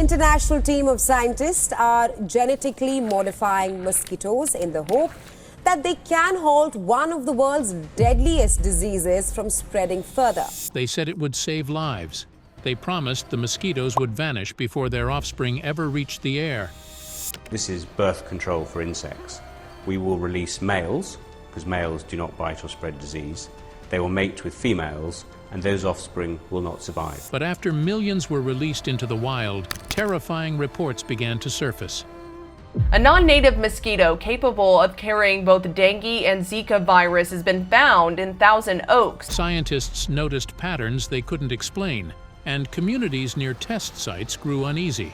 international team of scientists are genetically modifying mosquitoes in the hope that they can halt one of the world's deadliest diseases from spreading further. They said it would save lives. They promised the mosquitoes would vanish before their offspring ever reached the air. This is birth control for insects. We will release males, because males do not bite or spread disease. They will mate with females, and those offspring will not survive. But after millions were released into the wild, terrifying reports began to surface. A non-native mosquito capable of carrying both dengue and Zika virus has been found in Thousand Oaks. Scientists noticed patterns they couldn't explain, and communities near test sites grew uneasy.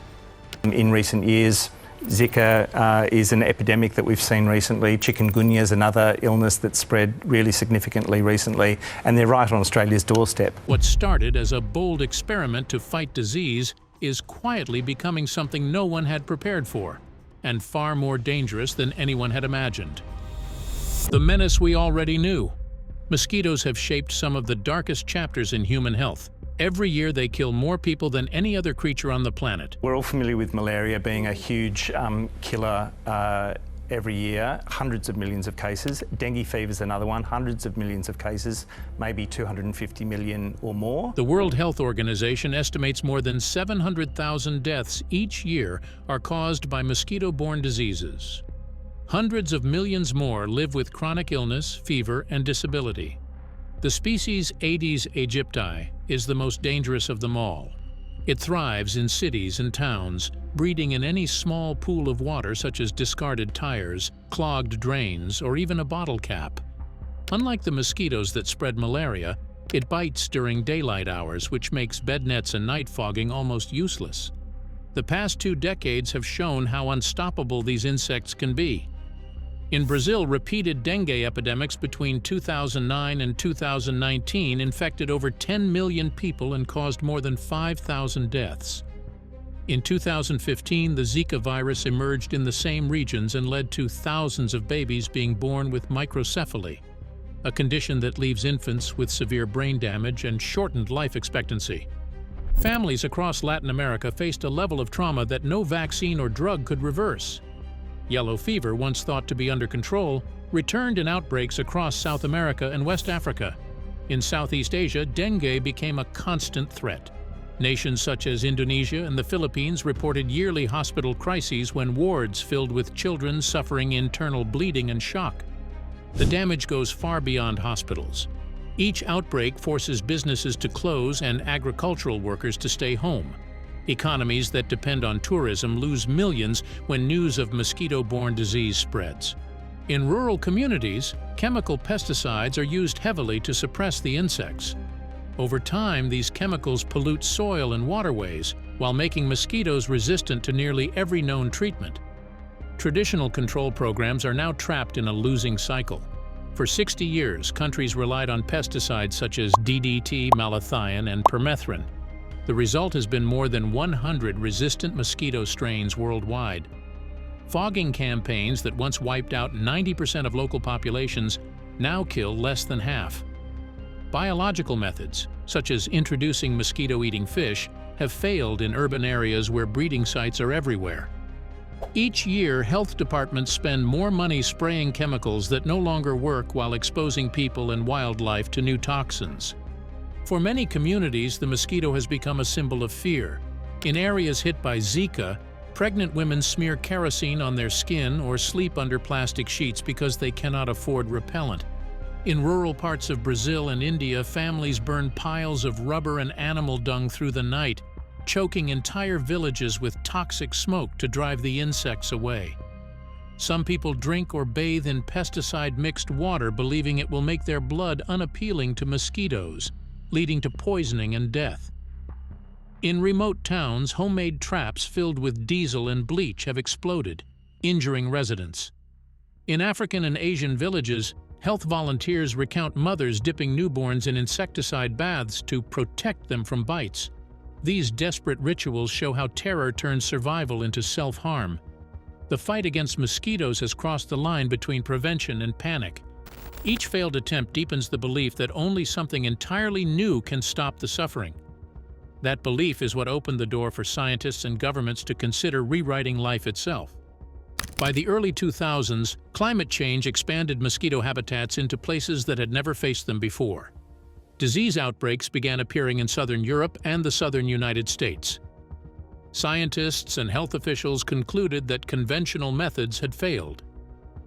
In recent years, Zika is an epidemic that we've seen recently. Chikungunya is another illness that spread really significantly recently, and they're right on Australia's doorstep. What started as a bold experiment to fight disease is quietly becoming something no one had prepared for, and far more dangerous than anyone had imagined. The menace we already knew. Mosquitoes have shaped some of the darkest chapters in human health. Every year they kill more people than any other creature on the planet. We're all familiar with malaria being a huge killer every year, hundreds of millions of cases. Dengue fever is another one, hundreds of millions of cases, maybe 250 million or more. The World Health Organization estimates more than 700,000 deaths each year are caused by mosquito-borne diseases. Hundreds of millions more live with chronic illness, fever, and disability. The species Aedes aegypti is the most dangerous of them all. It thrives in cities and towns, breeding in any small pool of water such as discarded tires, clogged drains, or even a bottle cap. Unlike the mosquitoes that spread malaria, it bites during daylight hours, which makes bed nets and night fogging almost useless. The past 2 decades have shown how unstoppable these insects can be. In Brazil, repeated dengue epidemics between 2009 and 2019 infected over 10 million people and caused more than 5,000 deaths. In 2015, the Zika virus emerged in the same regions and led to thousands of babies being born with microcephaly, a condition that leaves infants with severe brain damage and shortened life expectancy. Families across Latin America faced a level of trauma that no vaccine or drug could reverse. Yellow fever, once thought to be under control, returned in outbreaks across South America and West Africa. In Southeast Asia, dengue became a constant threat. Nations such as Indonesia and the Philippines reported yearly hospital crises when wards filled with children suffering internal bleeding and shock. The damage goes far beyond hospitals. Each outbreak forces businesses to close and agricultural workers to stay home. Economies that depend on tourism lose millions when news of mosquito-borne disease spreads. In rural communities, chemical pesticides are used heavily to suppress the insects. Over time, these chemicals pollute soil and waterways, while making mosquitoes resistant to nearly every known treatment. Traditional control programs are now trapped in a losing cycle. For 60 years, countries relied on pesticides such as DDT, malathion, and permethrin. The result has been more than 100 resistant mosquito strains worldwide. Fogging campaigns that once wiped out 90% of local populations now kill less than half. Biological methods, such as introducing mosquito-eating fish, have failed in urban areas where breeding sites are everywhere. Each year, health departments spend more money spraying chemicals that no longer work while exposing people and wildlife to new toxins. For many communities, the mosquito has become a symbol of fear. In areas hit by Zika, pregnant women smear kerosene on their skin or sleep under plastic sheets because they cannot afford repellent. In rural parts of Brazil and India, families burn piles of rubber and animal dung through the night, choking entire villages with toxic smoke to drive the insects away. Some people drink or bathe in pesticide-mixed water, believing it will make their blood unappealing to mosquitoes, leading to poisoning and death. In remote towns, homemade traps filled with diesel and bleach have exploded, injuring residents. In African and Asian villages, health volunteers recount mothers dipping newborns in insecticide baths to protect them from bites. These desperate rituals show how terror turns survival into self-harm. The fight against mosquitoes has crossed the line between prevention and panic. Each failed attempt deepens the belief that only something entirely new can stop the suffering. That belief is what opened the door for scientists and governments to consider rewriting life itself. By the early 2000s, climate change expanded mosquito habitats into places that had never faced them before. Disease outbreaks began appearing in southern Europe and the southern United States. Scientists and health officials concluded that conventional methods had failed.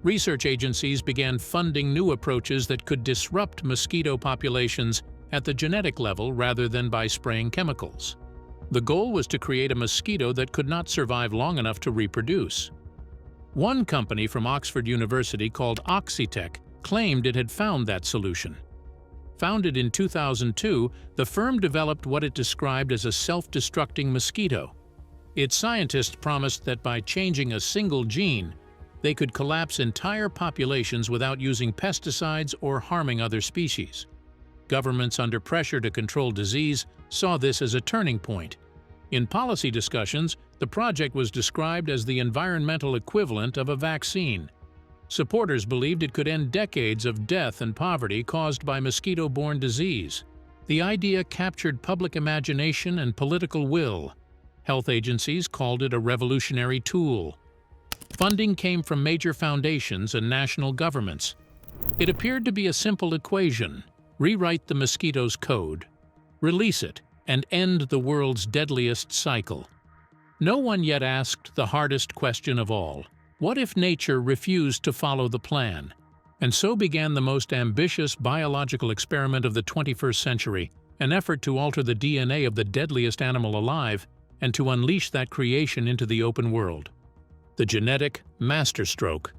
Research agencies began funding new approaches that could disrupt mosquito populations at the genetic level rather than by spraying chemicals. The goal was to create a mosquito that could not survive long enough to reproduce. One company from Oxford University called Oxitec claimed it had found that solution. Founded in 2002, the firm developed what it described as a self-destructing mosquito. Its scientists promised that by changing a single gene, they could collapse entire populations without using pesticides or harming other species. Governments under pressure to control disease saw this as a turning point. In policy discussions, the project was described as the environmental equivalent of a vaccine. Supporters believed it could end decades of death and poverty caused by mosquito-borne disease. The idea captured public imagination and political will. Health agencies called it a revolutionary tool. Funding came from major foundations and national governments. It appeared to be a simple equation: rewrite the mosquito's code, release it, and end the world's deadliest cycle. No one yet asked the hardest question of all: what if nature refused to follow the plan? And so began the most ambitious biological experiment of the 21st century, an effort to alter the DNA of the deadliest animal alive and to unleash that creation into the open world. The genetic masterstroke.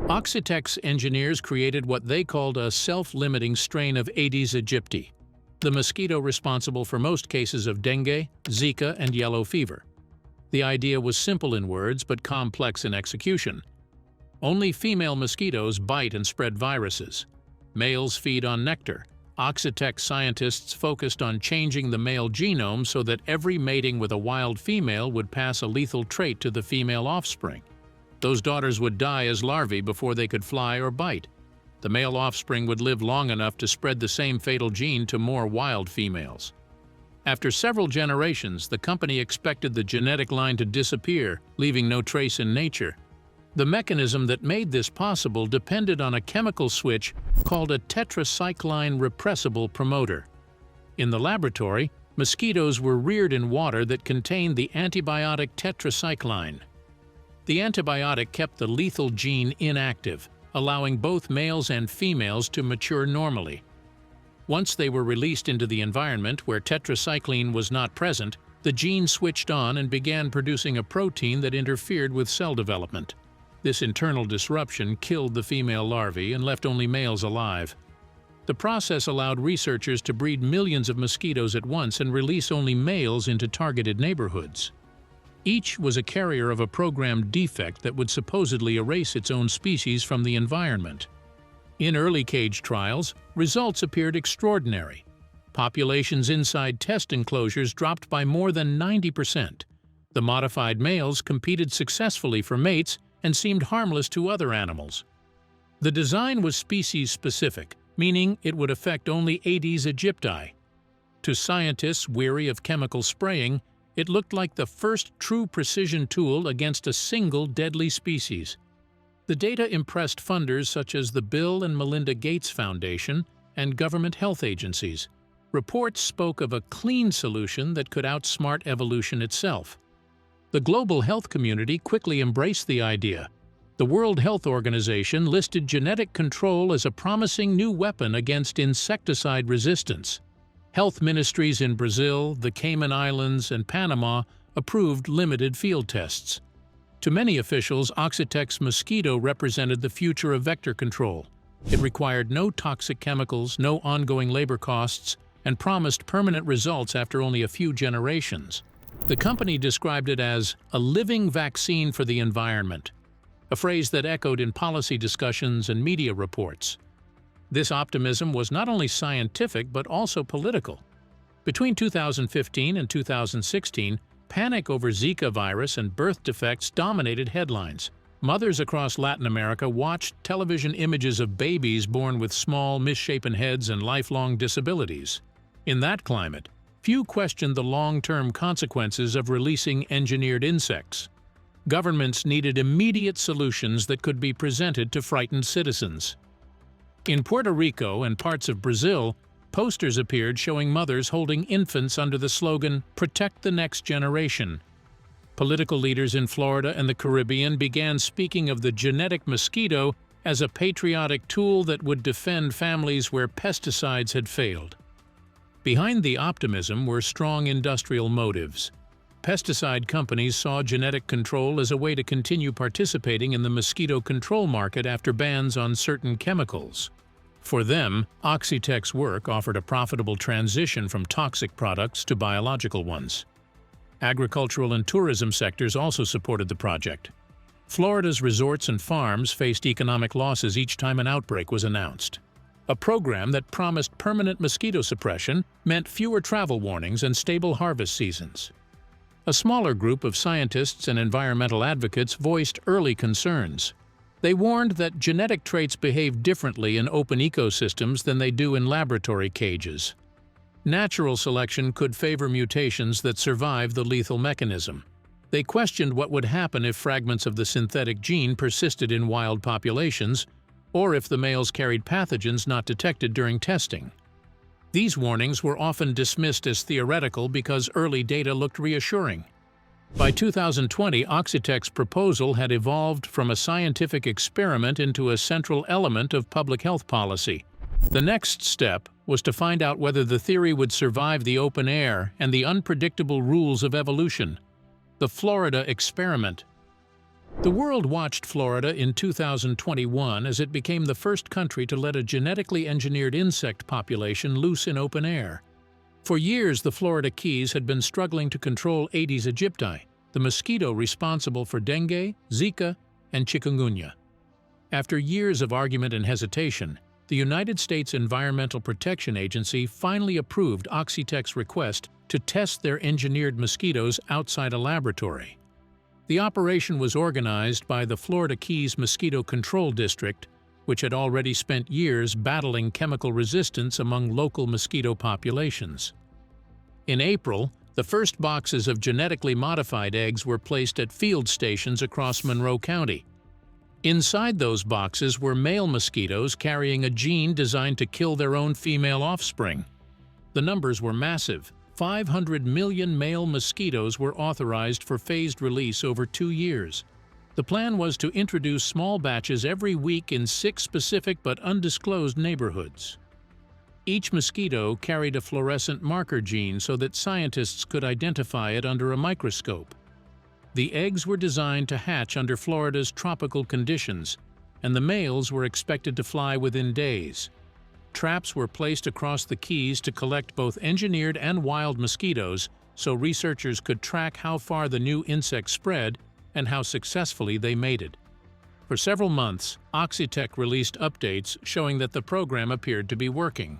Oxitec's engineers created what they called a self-limiting strain of Aedes aegypti, the mosquito responsible for most cases of dengue, Zika, and yellow fever. The idea was simple in words but complex in execution. Only female mosquitoes bite and spread viruses. Males feed on nectar. Oxitec scientists focused on changing the male genome so that every mating with a wild female would pass a lethal trait to the female offspring. Those daughters would die as larvae before they could fly or bite. The male offspring would live long enough to spread the same fatal gene to more wild females. After several generations, the company expected the genetic line to disappear, leaving no trace in nature. The mechanism that made this possible depended on a chemical switch called a tetracycline repressible promoter. In the laboratory, mosquitoes were reared in water that contained the antibiotic tetracycline. The antibiotic kept the lethal gene inactive, allowing both males and females to mature normally. Once they were released into the environment where tetracycline was not present, the gene switched on and began producing a protein that interfered with cell development. This internal disruption killed the female larvae and left only males alive. The process allowed researchers to breed millions of mosquitoes at once and release only males into targeted neighborhoods. Each was a carrier of a programmed defect that would supposedly erase its own species from the environment. In early cage trials, results appeared extraordinary. Populations inside test enclosures dropped by more than 90%. The modified males competed successfully for mates and seemed harmless to other animals. The design was species-specific, meaning it would affect only Aedes aegypti. To scientists weary of chemical spraying, it looked like the first true precision tool against a single deadly species. The data impressed funders such as the Bill and Melinda Gates Foundation and government health agencies. Reports spoke of a clean solution that could outsmart evolution itself. The global health community quickly embraced the idea. The World Health Organization listed genetic control as a promising new weapon against insecticide resistance. Health ministries in Brazil, the Cayman Islands, and Panama approved limited field tests. To many officials, Oxitec's mosquito represented the future of vector control. It required no toxic chemicals, no ongoing labor costs, and promised permanent results after only a few generations. The company described it as a living vaccine for the environment, a phrase that echoed in policy discussions and media reports. This optimism was not only scientific but also political. Between 2015 and 2016, panic over Zika virus and birth defects dominated headlines. Mothers across Latin America watched television images of babies born with small, misshapen heads and lifelong disabilities. In that climate, few questioned the long-term consequences of releasing engineered insects. Governments needed immediate solutions that could be presented to frightened citizens. In Puerto Rico and parts of Brazil, posters appeared showing mothers holding infants under the slogan, "Protect the next generation." Political leaders in Florida and the Caribbean began speaking of the genetic mosquito as a patriotic tool that would defend families where pesticides had failed. Behind the optimism were strong industrial motives. Pesticide companies saw genetic control as a way to continue participating in the mosquito control market after bans on certain chemicals. For them, Oxitec's work offered a profitable transition from toxic products to biological ones. Agricultural and tourism sectors also supported the project. Florida's resorts and farms faced economic losses each time an outbreak was announced. A program that promised permanent mosquito suppression meant fewer travel warnings and stable harvest seasons. A smaller group of scientists and environmental advocates voiced early concerns. They warned that genetic traits behave differently in open ecosystems than they do in laboratory cages. Natural selection could favor mutations that survive the lethal mechanism. They questioned what would happen if fragments of the synthetic gene persisted in wild populations, or if the males carried pathogens not detected during testing. These warnings were often dismissed as theoretical because early data looked reassuring. By 2020, Oxitec's proposal had evolved from a scientific experiment into a central element of public health policy. The next step was to find out whether the theory would survive the open air and the unpredictable rules of evolution. The Florida experiment. The world watched Florida in 2021 as it became the first country to let a genetically engineered insect population loose in open air. For years, the Florida Keys had been struggling to control Aedes aegypti, the mosquito responsible for dengue, Zika, and chikungunya. After years of argument and hesitation, the United States Environmental Protection Agency finally approved Oxitec's request to test their engineered mosquitoes outside a laboratory. The operation was organized by the Florida Keys Mosquito Control District, which had already spent years battling chemical resistance among local mosquito populations. In April, the first boxes of genetically modified eggs were placed at field stations across Monroe County. Inside those boxes were male mosquitoes carrying a gene designed to kill their own female offspring. The numbers were massive. 500 million male mosquitoes were authorized for phased release over 2 years. The plan was to introduce small batches every week in 6 specific but undisclosed neighborhoods. Each mosquito carried a fluorescent marker gene so that scientists could identify it under a microscope. The eggs were designed to hatch under Florida's tropical conditions, and the males were expected to fly within days. Traps were placed across the Keys to collect both engineered and wild mosquitoes so researchers could track how far the new insect spread and how successfully they mated. For several months, Oxitec released updates showing that the program appeared to be working.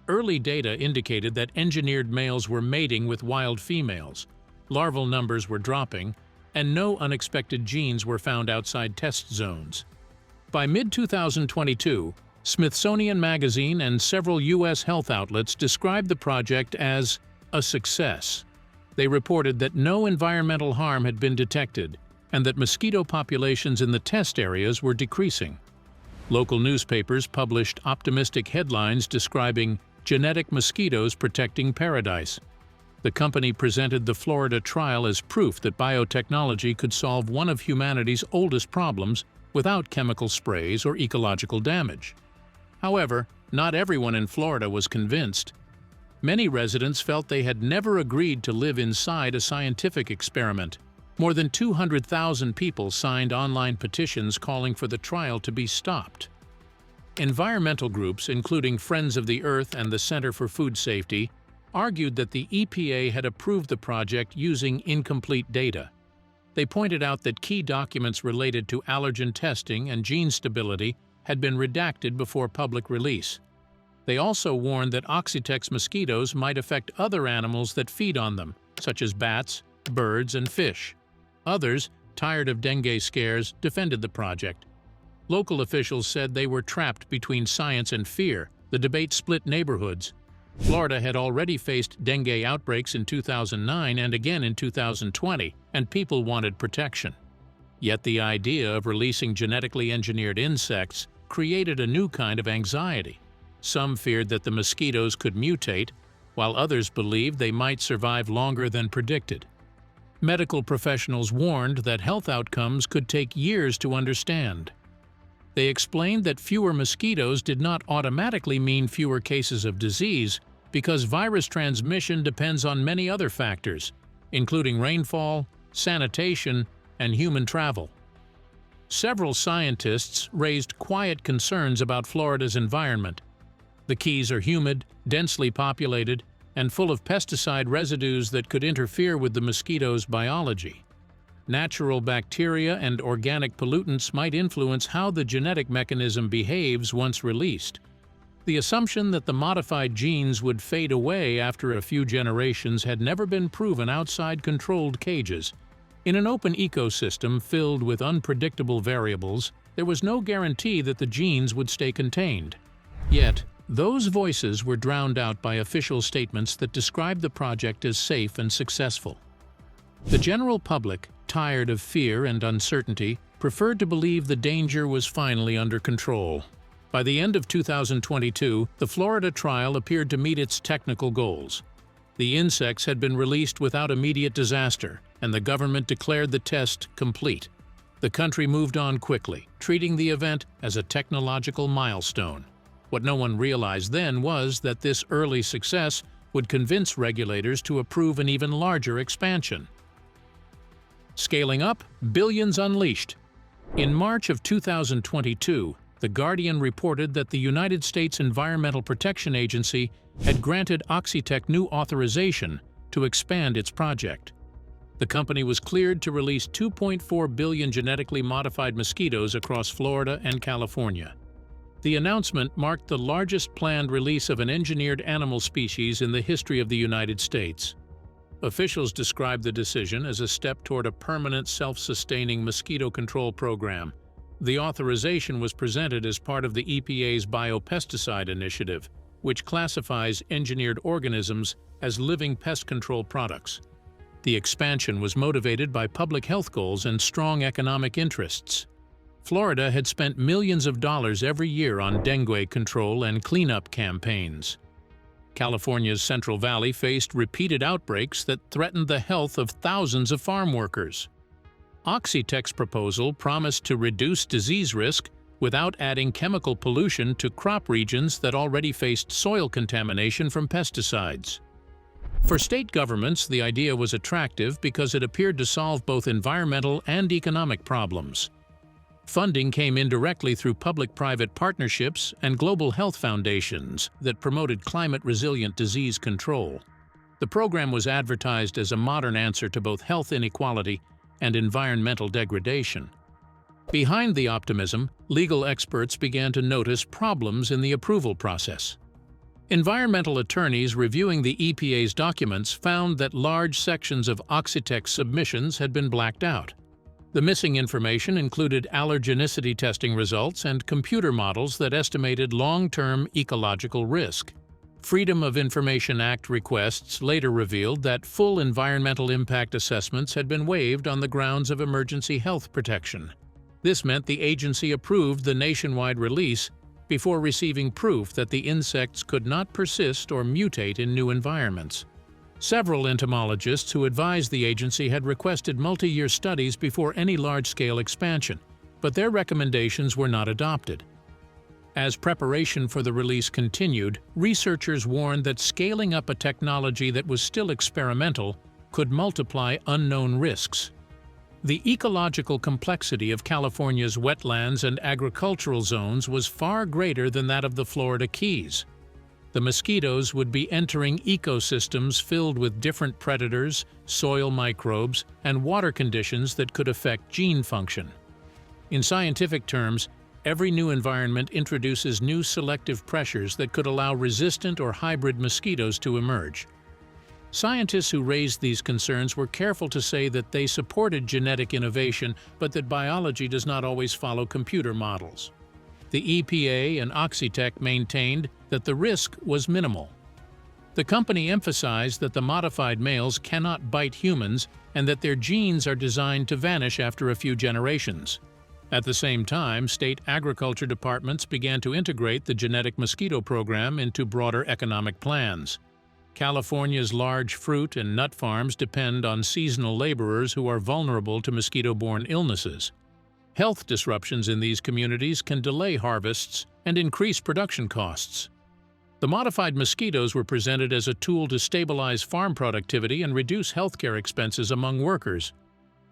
Early data indicated that engineered males were mating with wild females, larval numbers were dropping, and no unexpected genes were found outside test zones. By mid-2022, Smithsonian Magazine and several U.S. health outlets described the project as a success. They reported that no environmental harm had been detected and that mosquito populations in the test areas were decreasing. Local newspapers published optimistic headlines describing genetic mosquitoes protecting paradise. The company presented the Florida trial as proof that biotechnology could solve one of humanity's oldest problems without chemical sprays or ecological damage. However, not everyone in Florida was convinced. Many residents felt they had never agreed to live inside a scientific experiment. More than 200,000 people signed online petitions calling for the trial to be stopped. Environmental groups, including Friends of the Earth and the Center for Food Safety, argued that the EPA had approved the project using incomplete data. They pointed out that key documents related to allergen testing and gene stability had been redacted before public release. They also warned that Oxitec's mosquitoes might affect other animals that feed on them, such as bats, birds, and fish. Others, tired of dengue scares, defended the project. Local officials said they were trapped between science and fear. The debate split neighborhoods. Florida had already faced dengue outbreaks in 2009 and again in 2020, and people wanted protection. Yet the idea of releasing genetically engineered insects created a new kind of anxiety. Some feared that the mosquitoes could mutate, while others believed they might survive longer than predicted. Medical professionals warned that health outcomes could take years to understand. They explained that fewer mosquitoes did not automatically mean fewer cases of disease, because virus transmission depends on many other factors, including rainfall, sanitation, and human travel. Several scientists raised quiet concerns about Florida's environment. The Keys are humid, densely populated, and full of pesticide residues that could interfere with the mosquito's biology. Natural bacteria and organic pollutants might influence how the genetic mechanism behaves once released. The assumption that the modified genes would fade away after a few generations had never been proven outside controlled cages. In an open ecosystem filled with unpredictable variables, there was no guarantee that the genes would stay contained. Yet, those voices were drowned out by official statements that described the project as safe and successful. The general public, tired of fear and uncertainty, preferred to believe the danger was finally under control. By the end of 2022, the Florida trial appeared to meet its technical goals. The insects had been released without immediate disaster, and the government declared the test complete. The country moved on quickly, treating the event as a technological milestone. What no one realized then was that this early success would convince regulators to approve an even larger expansion. Scaling up, billions unleashed. In March of 2022, The Guardian reported that the United States Environmental Protection Agency had granted Oxitec new authorization to expand its project. The company was cleared to release 2.4 billion genetically modified mosquitoes across Florida and California. The announcement marked the largest planned release of an engineered animal species in the history of the United States. Officials described the decision as a step toward a permanent self-sustaining mosquito control program. The authorization was presented as part of the EPA's biopesticide initiative, which classifies engineered organisms as living pest control products. The expansion was motivated by public health goals and strong economic interests. Florida had spent millions of dollars every year on dengue control and cleanup campaigns. California's Central Valley faced repeated outbreaks that threatened the health of thousands of farm workers. Oxitec's proposal promised to reduce disease risk without adding chemical pollution to crop regions that already faced soil contamination from pesticides. For state governments, the idea was attractive because it appeared to solve both environmental and economic problems. Funding came indirectly through public-private partnerships and global health foundations that promoted climate-resilient disease control. The program was advertised as a modern answer to both health inequality and environmental degradation. Behind the optimism, legal experts began to notice problems in the approval process. Environmental attorneys reviewing the EPA's documents found that large sections of Oxitec's submissions had been blacked out. The missing information included allergenicity testing results and computer models that estimated long-term ecological risk. Freedom of Information Act requests later revealed that full environmental impact assessments had been waived on the grounds of emergency health protection. This meant the agency approved the nationwide release before receiving proof that the insects could not persist or mutate in new environments. Several entomologists who advised the agency had requested multi-year studies before any large-scale expansion, but their recommendations were not adopted. As preparation for the release continued, researchers warned that scaling up a technology that was still experimental could multiply unknown risks. The ecological complexity of California's wetlands and agricultural zones was far greater than that of the Florida Keys. The mosquitoes would be entering ecosystems filled with different predators, soil microbes, and water conditions that could affect gene function. In scientific terms, every new environment introduces new selective pressures that could allow resistant or hybrid mosquitoes to emerge. Scientists who raised these concerns were careful to say that they supported genetic innovation, but that biology does not always follow computer models. The EPA and Oxitec maintained that the risk was minimal. The company emphasized that the modified males cannot bite humans and that their genes are designed to vanish after a few generations. At the same time, state agriculture departments began to integrate the genetic mosquito program into broader economic plans. California's large fruit and nut farms depend on seasonal laborers who are vulnerable to mosquito-borne illnesses. Health disruptions in these communities can delay harvests and increase production costs. The modified mosquitoes were presented as a tool to stabilize farm productivity and reduce healthcare expenses among workers.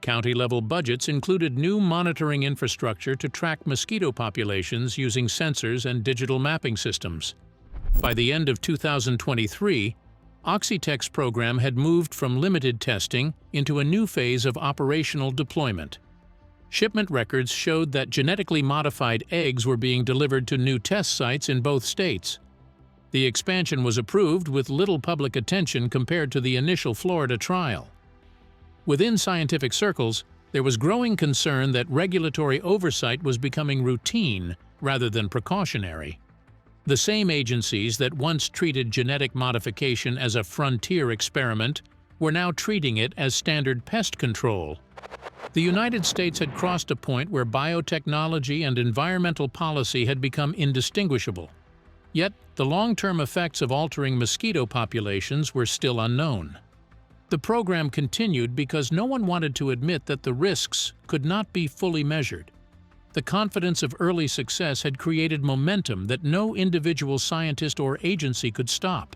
County-level budgets included new monitoring infrastructure to track mosquito populations using sensors and digital mapping systems. By the end of 2023, Oxitec's program had moved from limited testing into a new phase of operational deployment. Shipment records showed that genetically modified eggs were being delivered to new test sites in both states. The expansion was approved with little public attention compared to the initial Florida trial. Within scientific circles, there was growing concern that regulatory oversight was becoming routine rather than precautionary. The same agencies that once treated genetic modification as a frontier experiment were now treating it as standard pest control. The United States had crossed a point where biotechnology and environmental policy had become indistinguishable. Yet, the long-term effects of altering mosquito populations were still unknown. The program continued because no one wanted to admit that the risks could not be fully measured. The confidence of early success had created momentum that no individual scientist or agency could stop.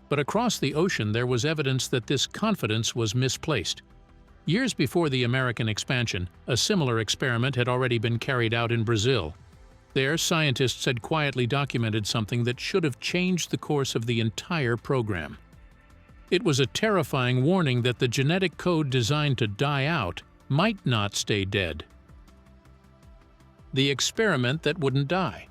But across the ocean there was evidence that this confidence was misplaced. Years before the American expansion, a similar experiment had already been carried out in Brazil. There, scientists had quietly documented something that should have changed the course of the entire program. It was a terrifying warning that the genetic code designed to die out might not stay dead. The experiment that wouldn't die.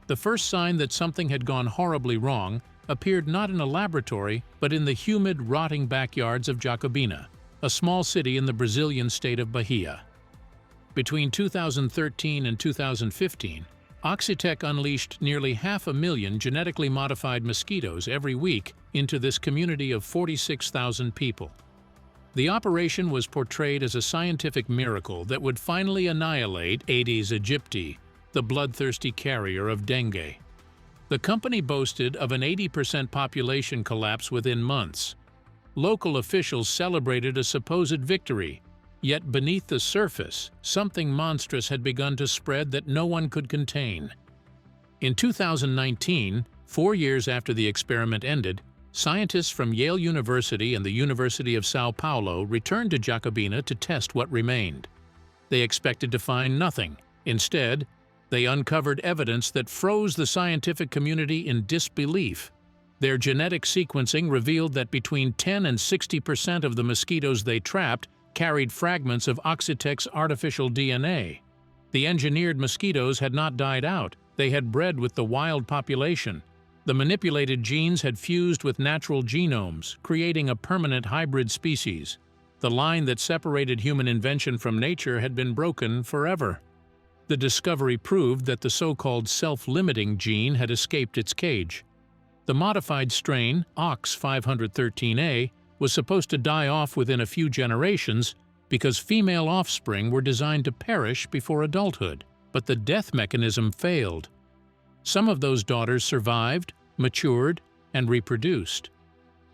The first sign that something had gone horribly wrong appeared not in a laboratory, but in the humid, rotting backyards of Jacobina, a small city in the Brazilian state of Bahia. Between 2013 and 2015, Oxitec unleashed nearly 500,000 genetically modified mosquitoes every week into this community of 46,000 people. The operation was portrayed as a scientific miracle that would finally annihilate Aedes aegypti, the bloodthirsty carrier of dengue. The company boasted of an 80% population collapse within months. Local officials celebrated a supposed victory, yet beneath the surface, something monstrous had begun to spread that no one could contain. In 2019, 4 years after the experiment ended, scientists from Yale University and the University of Sao Paulo returned to Jacobina to test what remained. They expected to find nothing. Instead, they uncovered evidence that froze the scientific community in disbelief. Their genetic sequencing revealed that between 10 and 60% of the mosquitoes they trapped carried fragments of Oxitec's artificial DNA. The engineered mosquitoes had not died out, they had bred with the wild population. The manipulated genes had fused with natural genomes, creating a permanent hybrid species. The line that separated human invention from nature had been broken forever. The discovery proved that the so-called self-limiting gene had escaped its cage. The modified strain, OX 513A, was supposed to die off within a few generations because female offspring were designed to perish before adulthood, but the death mechanism failed. Some of those daughters survived, matured, and reproduced.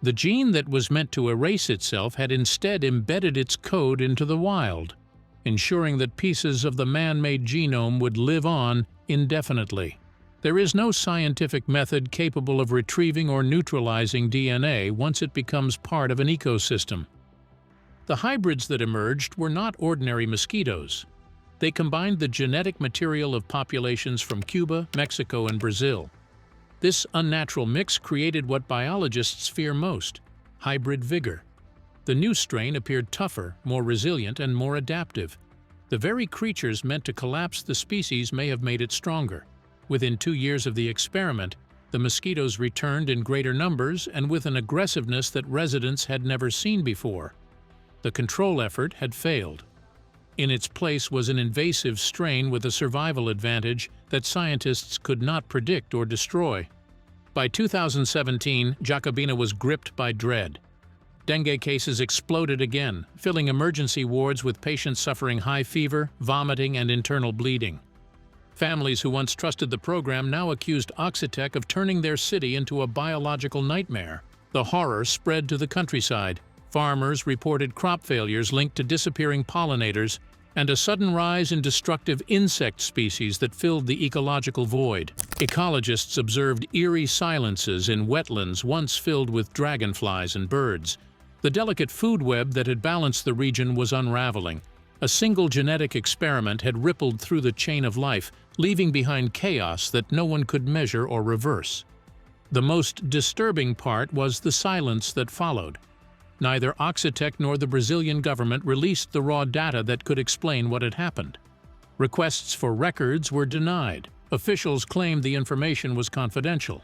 The gene that was meant to erase itself had instead embedded its code into the wild, ensuring that pieces of the man-made genome would live on indefinitely. There is no scientific method capable of retrieving or neutralizing DNA once it becomes part of an ecosystem. The hybrids that emerged were not ordinary mosquitoes. They combined the genetic material of populations from Cuba, Mexico, and Brazil. This unnatural mix created what biologists fear most: hybrid vigor. The new strain appeared tougher, more resilient, and more adaptive. The very creatures meant to collapse the species may have made it stronger. Within 2 years of the experiment, the mosquitoes returned in greater numbers and with an aggressiveness that residents had never seen before. The control effort had failed. In its place was an invasive strain with a survival advantage that scientists could not predict or destroy. By 2017, Jacobina was gripped by dread. Dengue cases exploded again, filling emergency wards with patients suffering high fever, vomiting, and internal bleeding. Families who once trusted the program now accused Oxitec of turning their city into a biological nightmare. The horror spread to the countryside. Farmers reported crop failures linked to disappearing pollinators and a sudden rise in destructive insect species that filled the ecological void. Ecologists observed eerie silences in wetlands once filled with dragonflies and birds. The delicate food web that had balanced the region was unraveling. A single genetic experiment had rippled through the chain of life, leaving behind chaos that no one could measure or reverse. The most disturbing part was the silence that followed. Neither Oxitec nor the Brazilian government released the raw data that could explain what had happened. Requests for records were denied. Officials claimed the information was confidential.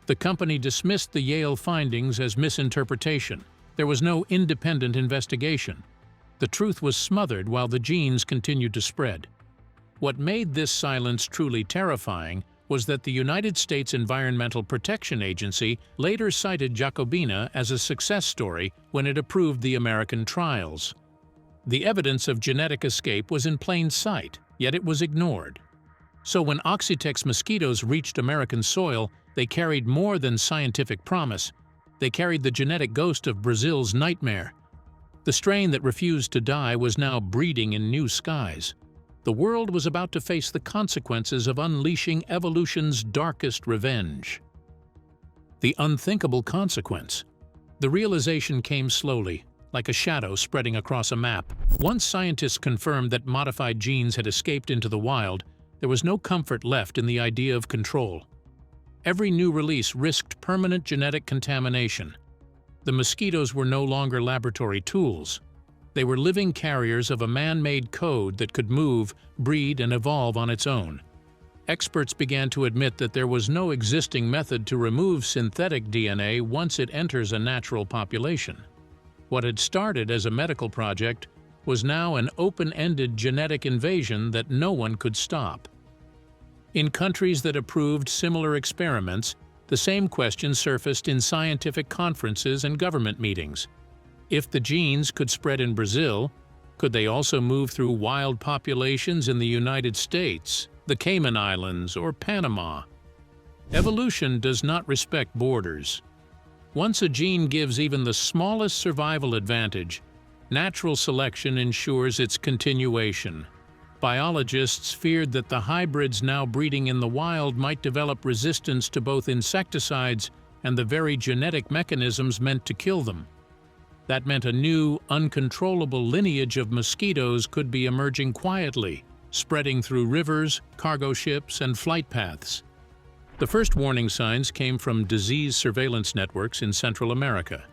The company dismissed the Yale findings as misinterpretation. There was no independent investigation. The truth was smothered while the genes continued to spread. What made this silence truly terrifying was that the United States Environmental Protection Agency later cited Jacobina as a success story when it approved the American trials. The evidence of genetic escape was in plain sight, yet it was ignored. So when Oxitec's mosquitoes reached American soil, they carried more than scientific promise. They carried the genetic ghost of Brazil's nightmare. The strain that refused to die was now breeding in new skies. The world was about to face the consequences of unleashing evolution's darkest revenge. The unthinkable consequence. The realization came slowly, like a shadow spreading across a map. Once scientists confirmed that modified genes had escaped into the wild, there was no comfort left in the idea of control. Every new release risked permanent genetic contamination. The mosquitoes were no longer laboratory tools. They were living carriers of a man-made code that could move, breed, and evolve on its own. Experts began to admit that there was no existing method to remove synthetic DNA once it enters a natural population. What had started as a medical project was now an open-ended genetic invasion that no one could stop. In countries that approved similar experiments, the same question surfaced in scientific conferences and government meetings. If the genes could spread in Brazil, could they also move through wild populations in the United States, the Cayman Islands, or Panama? Evolution does not respect borders. Once a gene gives even the smallest survival advantage, natural selection ensures its continuation. Biologists feared that the hybrids now breeding in the wild might develop resistance to both insecticides and the very genetic mechanisms meant to kill them. That meant a new, uncontrollable lineage of mosquitoes could be emerging quietly, spreading through rivers, cargo ships, and flight paths. The first warning signs came from disease surveillance networks in Central America.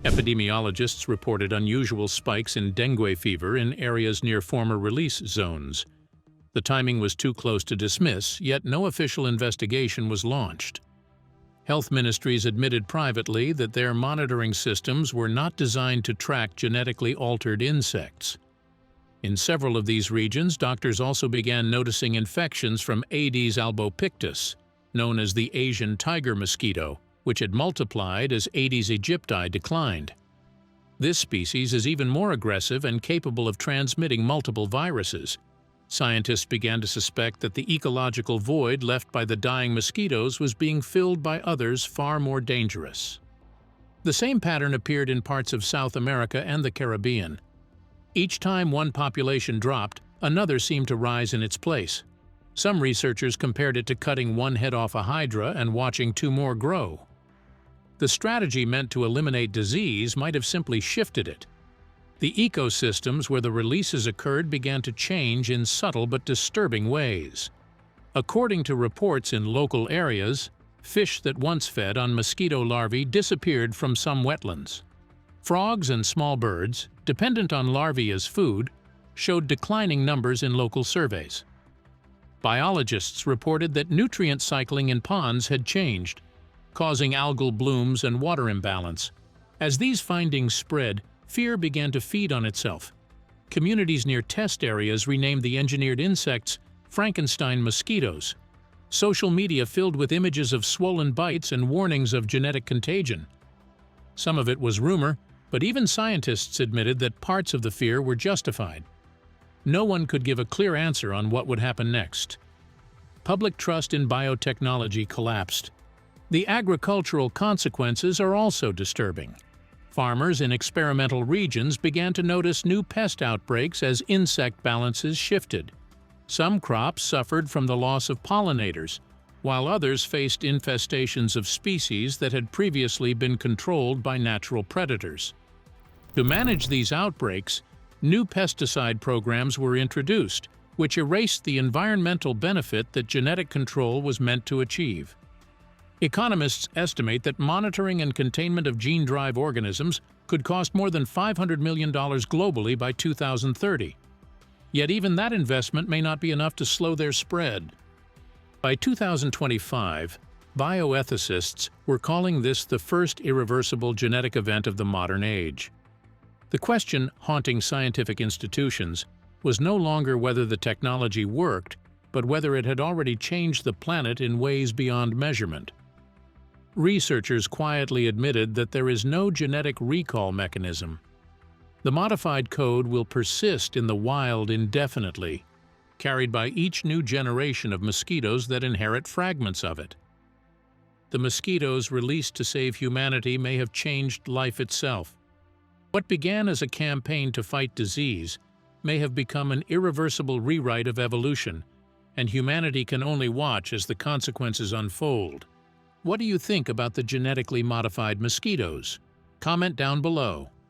Epidemiologists reported unusual spikes in dengue fever in areas near former release zones. The timing was too close to dismiss, yet no official investigation was launched. Health ministries admitted privately that their monitoring systems were not designed to track genetically altered insects. In several of these regions, doctors also began noticing infections from Aedes albopictus, known as the Asian tiger mosquito, which had multiplied as Aedes aegypti declined. This species is even more aggressive and capable of transmitting multiple viruses. Scientists began to suspect that the ecological void left by the dying mosquitoes was being filled by others far more dangerous. The same pattern appeared in parts of South America and the Caribbean. Each time one population dropped, another seemed to rise in its place. Some researchers compared it to cutting one head off a hydra and watching two more grow. The strategy meant to eliminate disease might have simply shifted it. The ecosystems where the releases occurred began to change in subtle but disturbing ways. According to reports in local areas, fish that once fed on mosquito larvae disappeared from some wetlands. Frogs and small birds, dependent on larvae as food, showed declining numbers in local surveys. Biologists reported that nutrient cycling in ponds had changed, causing algal blooms and water imbalance. As these findings spread, fear began to feed on itself. Communities near test areas renamed the engineered insects Frankenstein mosquitoes. social media filled with images of swollen bites and warnings of genetic contagion. Some of it was rumor, but even scientists admitted that parts of the fear were justified. No one could give a clear answer on what would happen next. Public trust in biotechnology collapsed. The agricultural consequences are also disturbing. Farmers in experimental regions began to notice new pest outbreaks as insect balances shifted. Some crops suffered from the loss of pollinators, while others faced infestations of species that had previously been controlled by natural predators. To manage these outbreaks, new pesticide programs were introduced, which erased the environmental benefit that genetic control was meant to achieve. Economists estimate that monitoring and containment of gene-drive organisms could cost more than $500 million globally by 2030. Yet even that investment may not be enough to slow their spread. By 2025, bioethicists were calling this the first irreversible genetic event of the modern age. The question haunting scientific institutions was no longer whether the technology worked, but whether it had already changed the planet in ways beyond measurement. Researchers quietly admitted that there is no genetic recall mechanism. The modified code will persist in the wild indefinitely, carried by each new generation of mosquitoes that inherit fragments of it. The mosquitoes released to save humanity may have changed life itself. What began as a campaign to fight disease may have become an irreversible rewrite of evolution, and humanity can only watch as the consequences unfold. What do you think about the genetically modified mosquitoes? Comment down below.